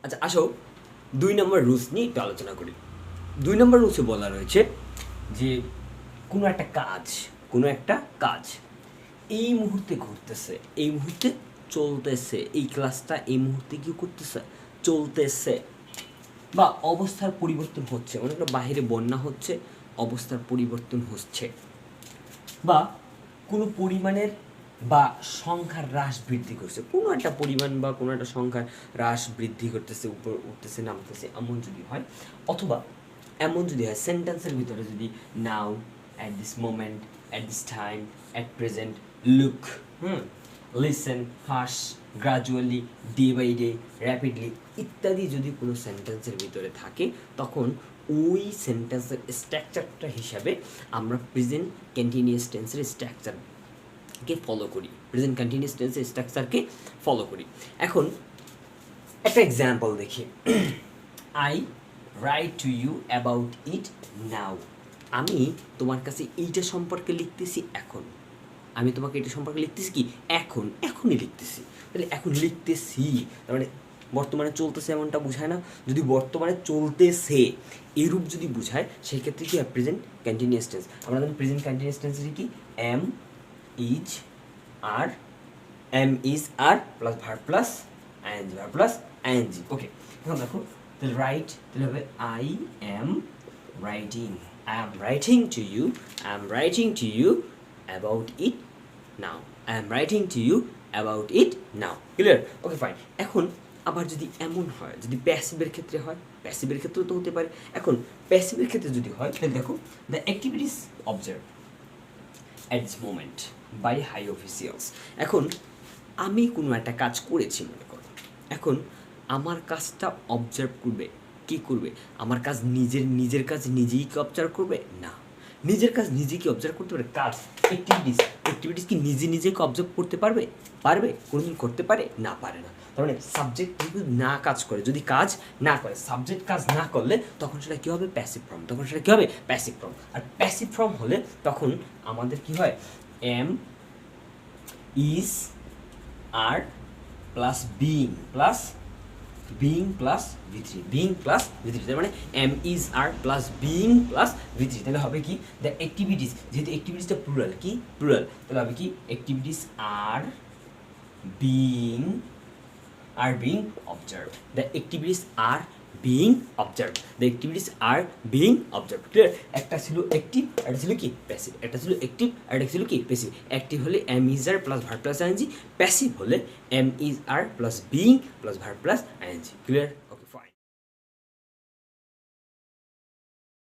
আচ্ছা আসো 2 নম্বর রুলস নিয়ে একটু আলোচনা করি। 2 নম্বর রুলসে বলা রয়েছে যে কোনো একটা কাজ, কোনো একটা কাজ এই মুহূর্তে ঘটতেছে, এই মুহূর্তে চলতেছে, এই ক্লাসটা এই মুহূর্তে কি করতেছে, চলতেছে, বা অবস্থার পরিবর্তন হচ্ছে, মনে করো বাহিরে বন্যা হচ্ছে, অবস্থার পরিবর্তন হচ্ছে, বা কোনো পরিমাণের বা সংখ্যার হ্রাস বৃদ্ধি করছে, কোনো একটা পরিমাণ বা কোনো একটা সংখ্যার হ্রাস বৃদ্ধি করতেছে, উপর উঠতেছে নামতেছে, এমন যদি হয়, অথবা এমন যদি হয় সেন্টেন্সের ভিতরে যদি now, at this moment, at this time, at present, look, listen, hush, gradually, day by day, rapidly ইত্যাদি যদি কোনো সেন্টেন্সের ভিতরে থাকে, তখন ওই সেন্টেন্সের স্ট্রাকচারটা হিসাবে আমরা প্রেজেন্ট কন্টিনিউয়াস টেন্সের স্ট্রাকচারকে ফলো করি, প্রেজেন্ট কন্টিনিউয়াস টেন্সের স্ট্রাকচারকে ফলো করি। এখন একটা এক্সাম্পল দেখি। I write to you about it now. আমি তোমার কাছে এইটা সম্পর্কে লিখতেছি এখন। আমি তোমাকে এটা সম্পর্কে লিখতেছি কি এখন, এখনই লিখতেছি। তাহলে এখন লিখতেছি তার মানে বর্তমানে চলতেছে এমনটা বোঝায় না। যদি বর্তমানে চলতেছে এরূপ যদি বোঝায়, সেই ক্ষেত্রে কি হয় প্রেজেন্ট কন্টিনিউয়াস টেন্স। আমরা জানি প্রেজেন্ট কন্টিনিউয়াস টেন্সে কি am is are, am is are plus verb plus ING, verb plus ING. Okay, এখন দেখো তাহলে রাইট, তাহলে হবে I am writing, I am writing to you, I am writing to you about it now, I am writing to you about it now. Clear? Okay fine. এখন আবার যদি এমন হয়, যদি প্যাসিভের ক্ষেত্রে হয়, প্যাসিভের ক্ষেত্রেও তো হতে পারে। এখন প্যাসিভের ক্ষেত্রে যদি হয়, তাহলে দেখো the activities observe at this moment by high officials. এখন আমি কোনো একটা কাজ করেছি মনে করো, এখন আমার কাজটা অবজার্ভ করবে কি করবে? আমার কাজ নিজের কাজ নিজেই কি অবজার্ভ করবে? না, নিজের কাজ নিজে কি অবজার্ভ করতে পারে? কাজ অ্যাক্টিভিটিস কি নিজেকে অবজার্ভ করতে পারবে? পারবে? কোনোদিন করতে পারে? না, পারে না। তার মানে সাবজেক্ট যদি না কাজ করে, যদি কাজ না করে, সাবজেক্ট কাজ না করলে, তখন সেটা কী হবে? Passive form. তখন সেটা কী হবে? Passive form. আর প্যাসিভ ফর্ম হলে তখন আমাদের কি হয়? Am is are plus being plus ভি3, তার মানে am is are plus being plus ভি3, তাহলে হবে কি দ্য অ্যাক্টিভিটিস, যেহেতু অ্যাক্টিভিটিসটা প্লুরাল, কি প্লুরাল, তাহলে হবে কি activities are being observed. The activities are being observed. The activities are being observed. Clear? একটা ছিল অ্যাক্টিভ, একটা ছিল কি প্যাসিভ। একটা ছিল অ্যাক্টিভ আর একটা ছিল কি প্যাসিভ। অ্যাক্টিভ হলে am is are plus verb plus ING, passive হলে am is are plus being plus verb plus ING. Clear?